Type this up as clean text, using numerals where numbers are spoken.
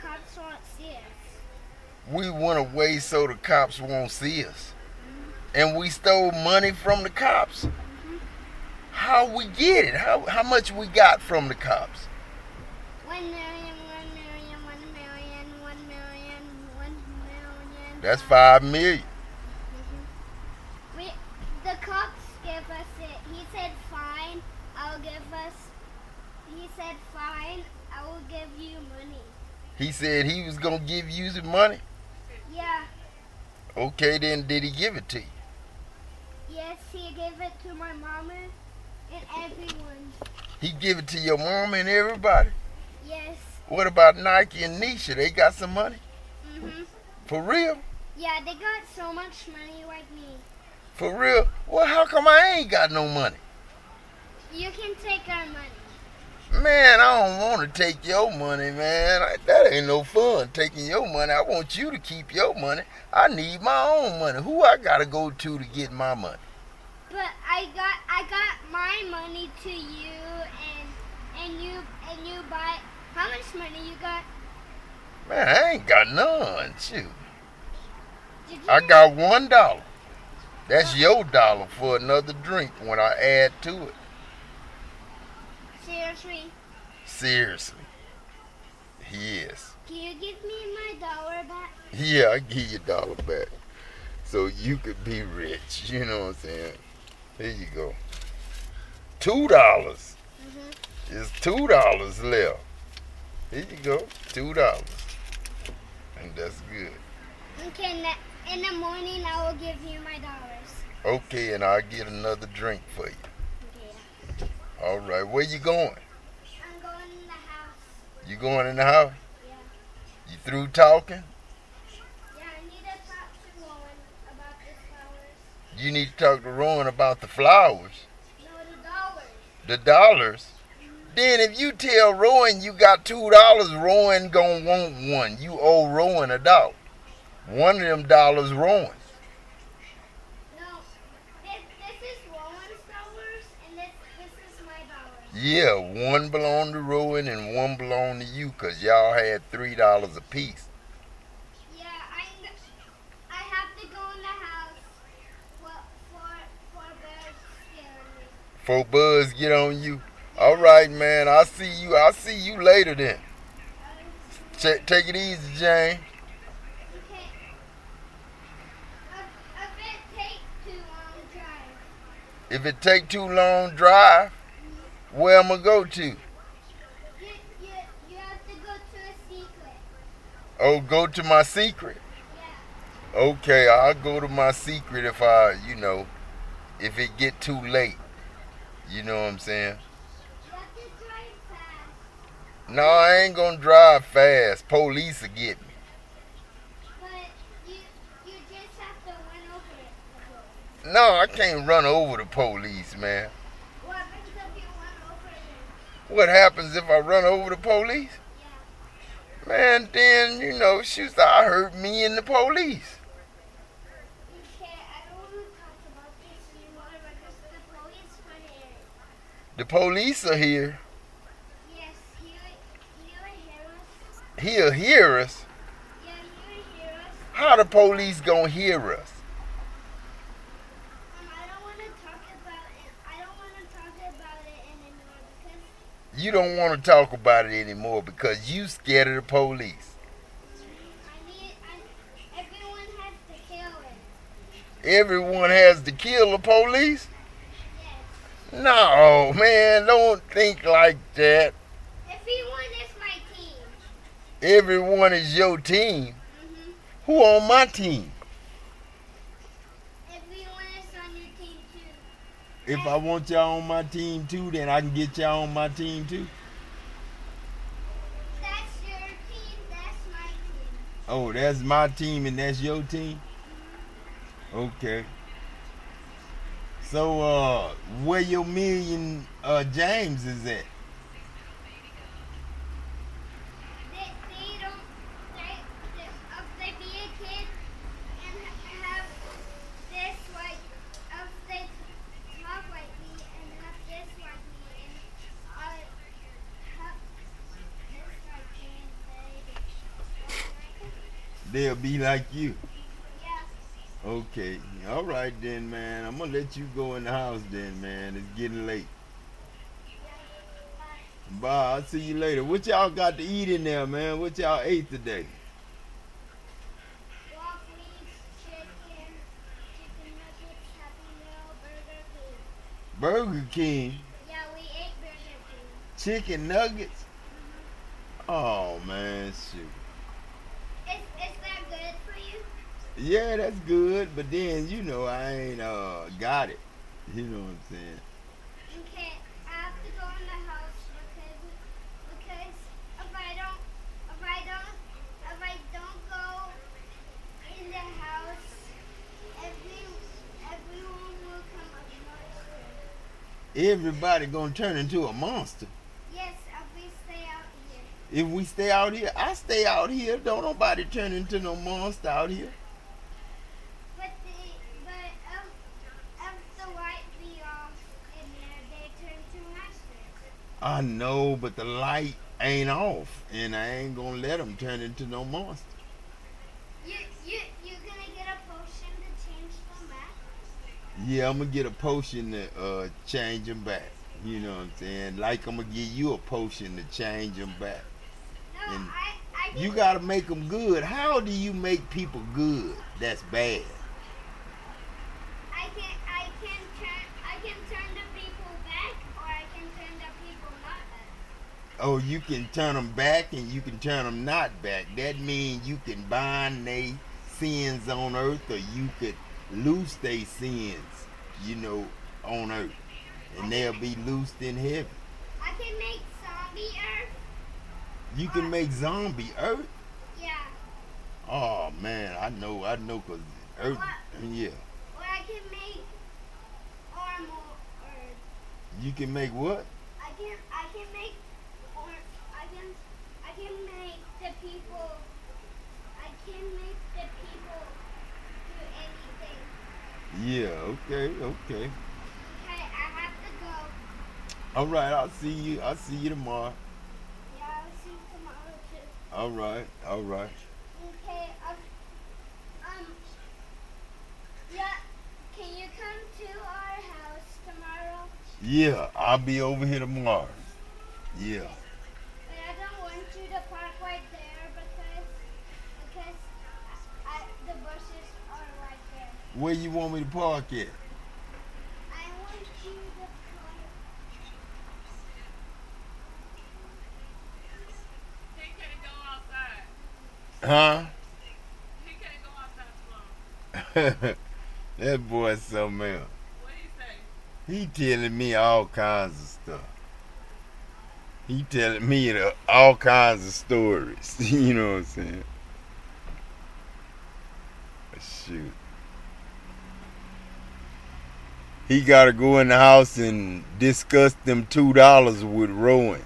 cops won't see us. We went away so the cops won't see us. And we stole money from the cops. Mm-hmm. How we get it? How much we got from the cops? 1,000,000, 1,000,000, 1,000,000, 1,000,000, 1,000,000. That's 5 million. We, the cops give us it. He said fine. I'll give us. He said fine. I will give you money. He said he was gonna give you some money. Yeah. Okay, then did he give it to you? Yes, he gave it to my mama and everyone. He give it to your mom and everybody? Yes. What about Nike and Nisha? They got some money? Mhm. For real? Yeah, they got so much money like me. For real? Well, how come I ain't got no money? You can take our money. Man, I don't want to take your money, man. That ain't no fun, taking your money. I want you to keep your money. I need my own money. Who I got to go to get my money? But I got my money to you and you buy. How much money you got? Man, I ain't got none. Shoot. Did you I got $1. That's your dollar for another drink when I add to it. Seriously? Seriously. Yes. Can you give me my dollar back? Yeah, I give you $1 back. So you could be rich. You know what I'm saying? Here you go. $2. Mhm. It's $2 left. Here you go. $2. And that's good. Okay, in the morning I will give you my dollars. Okay, and I'll get another drink for you. Okay. All right. Where you going? I'm going in the house. You going in the house? Yeah. You through talking? Yeah, I need to talk to Lauren about the flowers. You need to talk to Rowan about the flowers. No, the dollars. The dollars? Then if you tell Rowan you got $2, Rowan gonna want one. You owe Rowan $1. One of them dollars Rowan. No, this is Lauren's dollars and this is my dollars. Yeah, one belong to Rowan and one belong to you, cause y'all had $3 apiece. Yeah, I have to go in the house for birds scaring me. Before Buzz get on you. All right, man. I'll see you. I'll see you later then. Take it easy, Jane. Okay. If it takes too long to drive. If it take too long drive, where I'ma go to? You have to go to a secret. Oh, go to my secret. Yeah. Okay, I'll go to my secret if if it get too late. You know what I'm saying? You have to drive fast. No, I ain't gonna drive fast. Police will get me. But you just have to run over it. No, I can't run over the police, man. What happens if you run over it? What happens if I run over the police? Yeah. Man, then, shoot, I hurt me and the police. Okay, I don't want to talk about this anymore because the police are here. The police are here. Yes, he'll hear us. He'll hear us. Yeah, he'll hear us. How the police gonna hear us? I don't want to talk about it. I don't want to talk about it anymore because You don't want to talk about it anymore because you scared of the police. everyone has to kill it. Everyone has to kill the police? Yes. No, man, don't think like that. Everyone is my team. Everyone is your team. Mhm. Who on my team? Everyone is on your team too. If I want y'all on my team too, then I can get y'all on my team too. That's your team. That's my team. Oh, that's my team and that's your team? Okay. So, where your million James is at? They don't. If they be a kid and have this like, if they talk like me and have this like me and I have this like me and they. They'll be like you. Yeah. Okay. All right then, man. I'm gonna let you go in the house then, man. It's getting late. Yeah. Bye. I'll see you later. What y'all got to eat in there, man? What y'all ate today? Waffles, chicken nuggets, Happy Meal, Burger King. Burger King. Yeah, we ate Burger King. Chicken nuggets. Mhm. Oh man, shoot. Is that good for you? Yeah, that's good, but then I ain't got it. You know what I'm saying? Okay, I have to go in the house because if I don't go in the house, every everyone will come a monster. Everybody gonna turn into a monster. Yes, if we stay out here. If we stay out here, I stay out here. Don't nobody turn into no monster out here. If the light be off in there, they turn to monsters. I know, but the light ain't off, and I ain't gonna let them turn into no monster. You gonna get a potion to change them back? Yeah, I'm gonna get a potion to change them back. You know what I'm saying? Like I'm gonna give you a potion to change them back. No, And I you can gotta make them good. How do you make people good? That's bad. I can turn the people back, or I can turn the people not back. Oh, you can turn them back and you can turn them not back. That means you can bind their sins on earth, or you could loose their sins, you know, on earth, I and they'll can be loosed in heaven. I can make zombie Earth, You or can make zombie earth. yeah, Oh man, I know, cause earth, yeah. or I can make normal Earth. You can make what? I can make or I can make the people do anything. Yeah, okay, okay. Okay, I have to go. All right, I'll see you. I'll see you tomorrow. Yeah, I'll see you tomorrow too. All right, all right. Okay, um, yeah, can you come to our house tomorrow? Yeah, I'll be over here tomorrow. Yeah. Okay. But I don't want you to park right there because the bushes are right there. Where you want me to park at? I want you to park. He can't go outside. Huh? He can't go outside That boy's something else. what he say? He telling me all kinds of stuff. He telling me all kinds of stories. You know what I'm saying? Shoot. He gotta go in the house and discuss them $2 with Rowan.